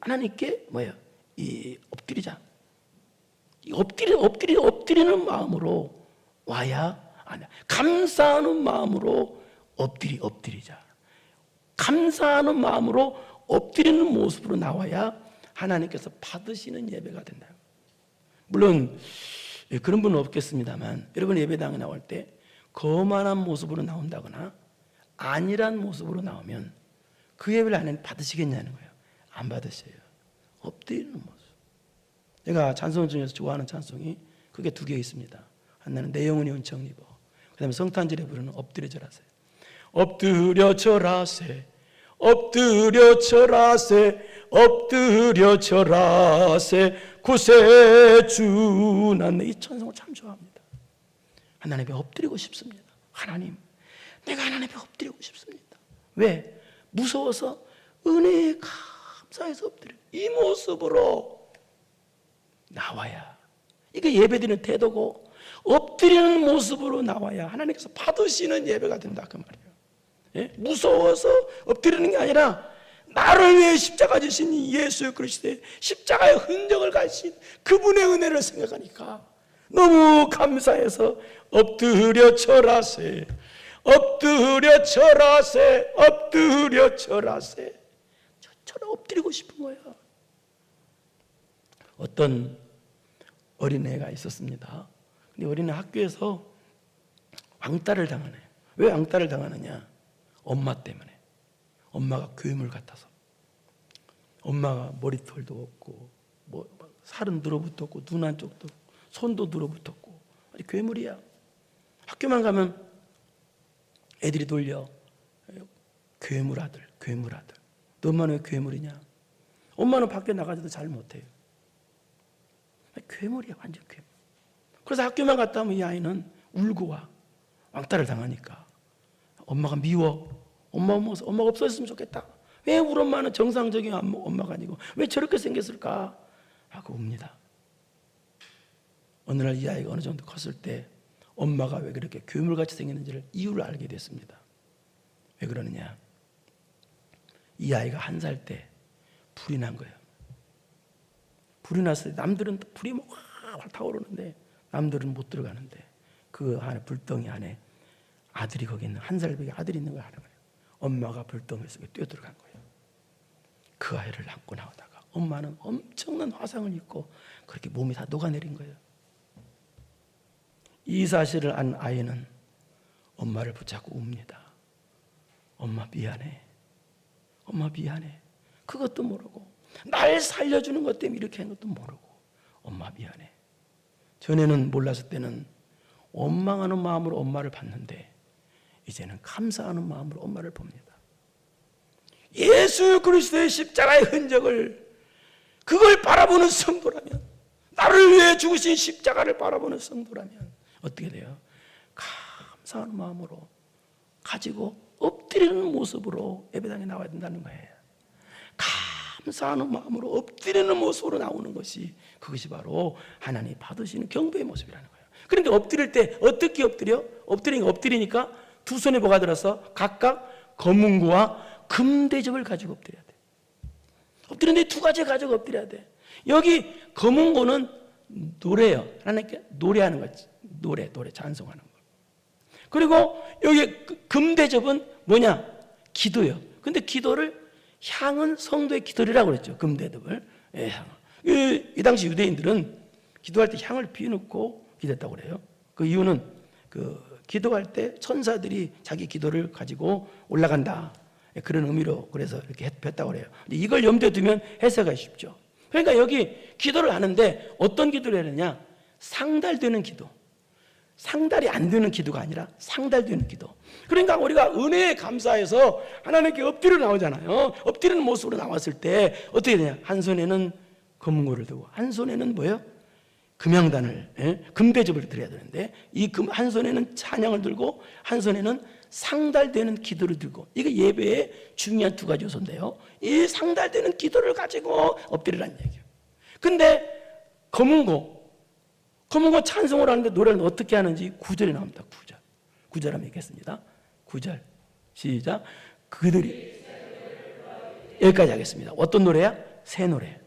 하나님께 뭐예요? 엎드리자. 엎드리는 마음으로 와야 아니야. 감사하는 마음으로 엎드리자. 감사하는 마음으로 엎드리는 모습으로 나와야 하나님께서 받으시는 예배가 된다. 물론 그런 분은 없겠습니다만, 여러분 예배당에 나올 때 거만한 모습으로 나온다거나 안일한 모습으로 나오면 그 예배를 하나님 받으시겠냐는 거예요. 안 받으셔요. 엎드리는 모습. 제가 찬송 중에서 좋아하는 찬송이 그게 두 개 있습니다. 하나는 내 영혼이 은총 입어. 그 다음에 성탄절에 부르는 엎드려 절하세. 엎드려 절하세. 엎드려 절하세. 엎드려 절하세. 구세주. 난 이 찬송을 참 좋아합니다. 하나님 앞에 엎드리고 싶습니다. 하나님, 내가 하나님 앞에 엎드리고 싶습니다. 왜? 무서워서 은혜에 감사해서 엎드려. 이 모습으로 나와야, 이게 예배드리는 태도고, 엎드리는 모습으로 나와야 하나님께서 받으시는 예배가 된다 그 말이에요. 예? 무서워서 엎드리는 게 아니라 나를 위해 십자가 지신 예수 그리스도의 십자가의 흔적을 가신 그분의 은혜를 생각하니까 너무 감사해서 엎드려 절하세. 엎드려 절하세. 엎드려 절하세. 저처럼 엎드리고 싶은 거예요. 어떤 어린애가 있었습니다. 근데 어린애 학교에서 왕따를 당하네. 왜 왕따를 당하느냐? 엄마 때문에. 엄마가 괴물 같아서. 엄마가 머리털도 없고, 뭐 살은 늘어붙었고, 눈 한쪽도, 손도 늘어붙었고, 아니 괴물이야. 학교만 가면 애들이 놀려. 괴물 아들, 괴물 아들. 너 엄마는 왜 괴물이냐? 엄마는 밖에 나가지도 잘 못해요. 괴물이야, 완전 괴물. 그래서 학교만 갔다 오면 이 아이는 울고 와. 왕따를 당하니까. 엄마가 미워. 엄마가 없어졌으면 좋겠다. 왜 우리 엄마는 정상적인 엄마가 아니고 왜 저렇게 생겼을까? 하고 웁니다. 어느 날 이 아이가 어느 정도 컸을 때 엄마가 왜 그렇게 괴물같이 생겼는지를 이유를 알게 됐습니다. 왜 그러느냐? 이 아이가 1살 때 불이 난 거예요. 불이 났을 때 남들은 불이 막 확 타오르는데 남들은 못 들어가는데 그 안에 불덩이 안에 아들이 거기 있는 1살밖에 아들이 있는 걸 하는 거예요. 엄마가 불덩이 속에 뛰어들어간 거예요. 그 아이를 안고 나오다가 엄마는 엄청난 화상을 입고 그렇게 몸이 다 녹아내린 거예요. 이 사실을 안 아이는 엄마를 붙잡고 웁니다. 엄마 미안해. 엄마 미안해. 그것도 모르고 날 살려주는 것 때문에 이렇게 한 것도 모르고 엄마 미안해. 전에는 몰랐을 때는 원망하는 마음으로 엄마를 봤는데 이제는 감사하는 마음으로 엄마를 봅니다. 예수 그리스도의 십자가의 흔적을 그걸 바라보는 성도라면, 나를 위해 죽으신 십자가를 바라보는 성도라면 어떻게 돼요? 감사하는 마음으로 가지고 엎드리는 모습으로 예배당에 나와야 된다는 거예요. 감사하는 마음으로 엎드리는 모습으로 나오는 것이, 그것이 바로 하나님이 받으시는 경배의 모습이라는 거예요. 그런데 엎드릴 때 어떻게 엎드려? 엎드리니까 두 손에 뭐가 들어서 각각 검은고와 금대접을 가지고 엎드려야 돼. 엎드리는데 두 가지 가지고 엎드려야 돼. 여기 검은고는 노래예요. 하나님께 노래하는 거지. 노래 찬송하는 거. 그리고 여기 금대접은 뭐냐? 기도예요. 근데 기도를 향은 성도의 기도리라고 그랬죠. 금대접을. 예, 향. 이 당시 유대인들은 기도할 때 향을 피워놓고 기도했다고 그래요. 그 이유는 기도할 때 천사들이 자기 기도를 가지고 올라간다. 그런 의미로 그래서 이렇게 했다고 그래요. 근데 이걸 염두에 두면 해석하기 쉽죠. 그러니까 여기 기도를 하는데 어떤 기도를 해야 되냐? 상달되는 기도. 상달이 안 되는 기도가 아니라 상달되는 기도. 그러니까 우리가 은혜에 감사해서 하나님께 엎드려 나오잖아요. 엎드리는 모습으로 나왔을 때 어떻게 되냐? 한 손에는 검은고를 들고 한 손에는 뭐예요? 금양단을, 금대접을 드려야 되는데 한 손에는 찬양을 들고 한 손에는 상달되는 기도를 들고, 이게 예배의 중요한 두 가지 요소인데요. 이 상달되는 기도를 가지고 엎드리라는 얘기예요. 근데 검은고 찬송을 하는데 노래는 어떻게 하는지 9절에 나옵니다. 9절 한번 읽겠습니다. 9절 시작. 그들이, 여기까지 하겠습니다. 어떤 노래야? 새 노래.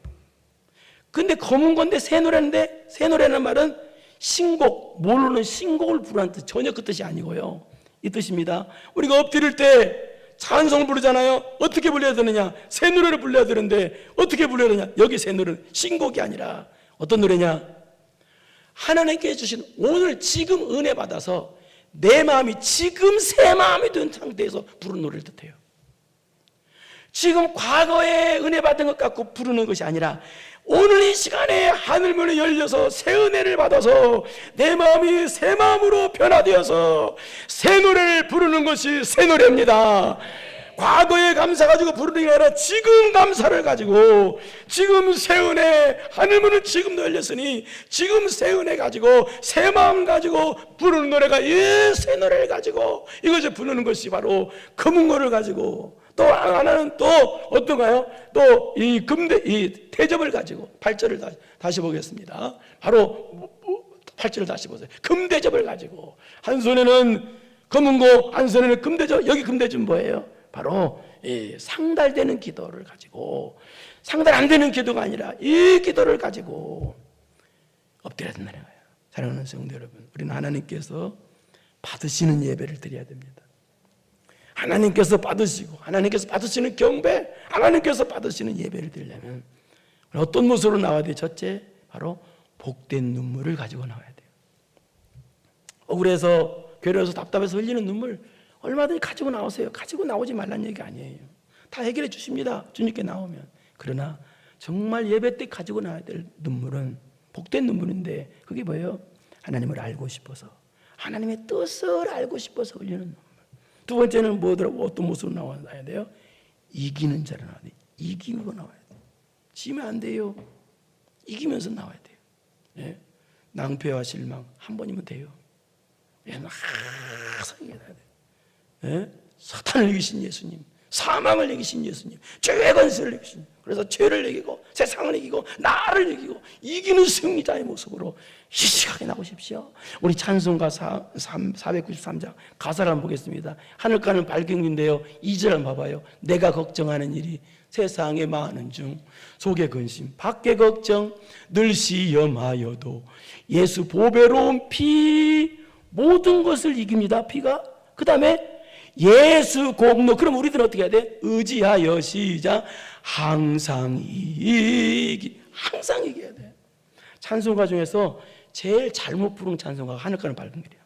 근데 검은 건데 새 노래인데, 새 노래라는 말은 신곡, 모르는 신곡을 부르는 뜻, 전혀 그 뜻이 아니고요. 이 뜻입니다. 우리가 엎드릴 때 찬송을 부르잖아요. 어떻게 불러야 되느냐? 새 노래를 불러야 되는데 어떻게 불러야 되느냐? 여기 새 노래는 신곡이 아니라 어떤 노래냐? 하나님께 주신 오늘 지금 은혜 받아서 내 마음이 지금 새 마음이 된 상태에서 부르는 노래를 뜻해요. 지금 과거에 은혜 받은 것 갖고 부르는 것이 아니라 오늘 이 시간에 하늘문이 열려서 새 은혜를 받아서 내 마음이 새 마음으로 변화되어서 새 노래를 부르는 것이 새 노래입니다. 과거에 감사 가지고 부르는 게 아니라 지금 감사를 가지고, 지금 새 은혜, 하늘문은 지금도 열렸으니 지금 새 은혜 가지고 새 마음 가지고 부르는 노래가 새 노래를 가지고 이것을 부르는 것이 바로 금은고를 가지고, 또 하나는 또 어떤가요? 또 이 대접을 가지고, 8절을 다시 보겠습니다. 바로 8절을 다시 보세요. 금대접을 가지고, 한 손에는 금은고, 한 손에는 금대접. 여기 금대접은 뭐예요? 바로 상달되는 기도를 가지고, 상달 안 되는 기도가 아니라 이 기도를 가지고 엎드려야 된다는 거예요. 사랑하는 성도 여러분, 우리는 하나님께서 받으시는 예배를 드려야 됩니다. 하나님께서 받으시고, 하나님께서 받으시는 경배, 하나님께서 받으시는 예배를 드리려면 어떤 모습으로 나와야 돼요? 첫째, 바로 복된 눈물을 가지고 나와야 돼요. 억울해서, 괴로워서, 답답해서 흘리는 눈물 얼마든지 가지고 나오세요. 가지고 나오지 말라는 얘기 아니에요. 다 해결해 주십니다, 주님께 나오면. 그러나 정말 예배 때 가지고 나와야 될 눈물은 복된 눈물인데, 그게 뭐예요? 하나님을 알고 싶어서, 하나님의 뜻을 알고 싶어서 흘리는 눈물. 두 번째는 뭐더라고? 어떤 모습으로 나와야 돼요? 이기는 자로 나와야 돼요. 이기고 나와야 돼요. 지면 안 돼요. 이기면서 나와야 돼요. 예? 낭패와 실망 한 번이면 돼요. 항상 이겨야 돼요. 예? 사탄을 이기신 예수님, 사망을 이기신 예수님, 죄의 권세를 이기신, 그래서 죄를 이기고 세상을 이기고 나를 이기고 이기는 승리자의 모습으로 이 시간에 나오십시오. 우리 찬송가 493장 가사를 한번 보겠습니다. 하늘가는 밝은인데요, 2절 한번 봐봐요. 내가 걱정하는 일이 세상에 많은 중 속에 근심 밖에 걱정 늘 시험하여도 예수 보배로운 피 모든 것을 이깁니다. 피가. 그 다음에 예수 공로. 그럼 우리들은 어떻게 해야 돼? 의지하여 시작. 항상 이겨야 돼. 찬송가 중에서 제일 잘못 부르는 찬송가가 하늘가는 밝은 길이야.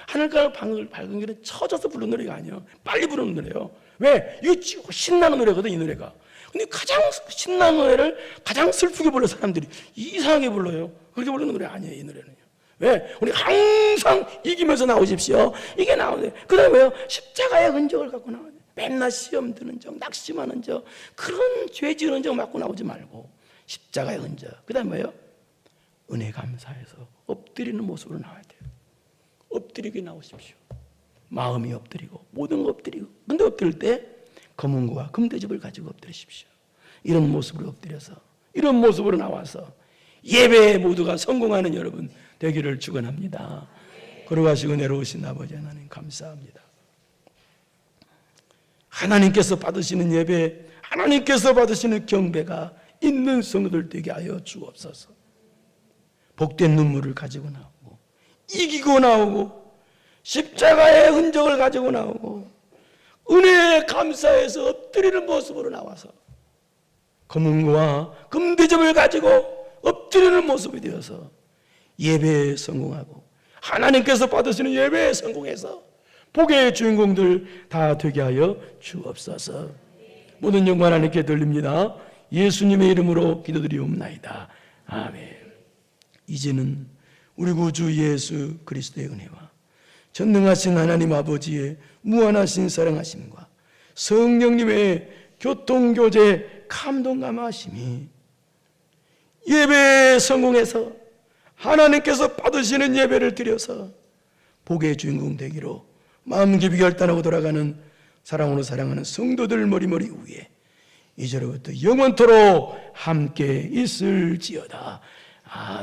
하늘가는 밝은 길은 쳐져서 부르는 노래가 아니에요. 빨리 부르는 노래예요. 왜? 이거 신나는 노래거든, 이 노래가. 근데 가장 신나는 노래를 가장 슬프게 불러 사람들이 이상하게 불러요. 그렇게 부르는 노래 아니에요, 이 노래는요. 왜? 우리 항상 이기면서 나오십시오. 이게 나오네. 그 다음에 뭐예요? 십자가의 흔적을 갖고 나와야 돼. 맨날 시험 드는 적, 낙심하는 적, 그런 죄 지은 적 맞고 나오지 말고 십자가의 흔적. 그 다음에 뭐예요? 은혜 감사해서 엎드리는 모습으로 나와야 돼요. 엎드리게 나오십시오. 마음이 엎드리고 모든 거 엎드리고. 근데 엎드릴 때 검은고와 금대접을 가지고 엎드리십시오. 이런 모습으로 엎드려서, 이런 모습으로 나와서 예배에 모두가 성공하는 여러분 되기를 축원합니다. 걸어가시고 내려오신 아버지 하나님 감사합니다. 하나님께서 받으시는 예배, 하나님께서 받으시는 경배가 있는 성도들 되게 하여 주옵소서. 복된 눈물을 가지고 나오고, 이기고 나오고, 십자가의 흔적을 가지고 나오고, 은혜에 감사해서 엎드리는 모습으로 나와서 검은고와 금대접을 가지고 엎드리는 모습이 되어서 예배에 성공하고, 하나님께서 받으시는 예배에 성공해서 복의 주인공들 다 되게 하여 주옵소서. 모든 영광 하나님께 돌립니다. 예수님의 이름으로 기도드리옵나이다. 아멘. 이제는 우리 구주 예수 그리스도의 은혜와 전능하신 하나님 아버지의 무한하신 사랑하심과 성령님의 교통교제 감동감하심이 예배에 성공해서 하나님께서 받으시는 예배를 드려서 복의 주인공 되기로 마음 깊이 결단하고 돌아가는 사랑으로 사랑하는 성도들 머리머리 위에 이제로부터 영원토록 함께 있을지어다. 아멘.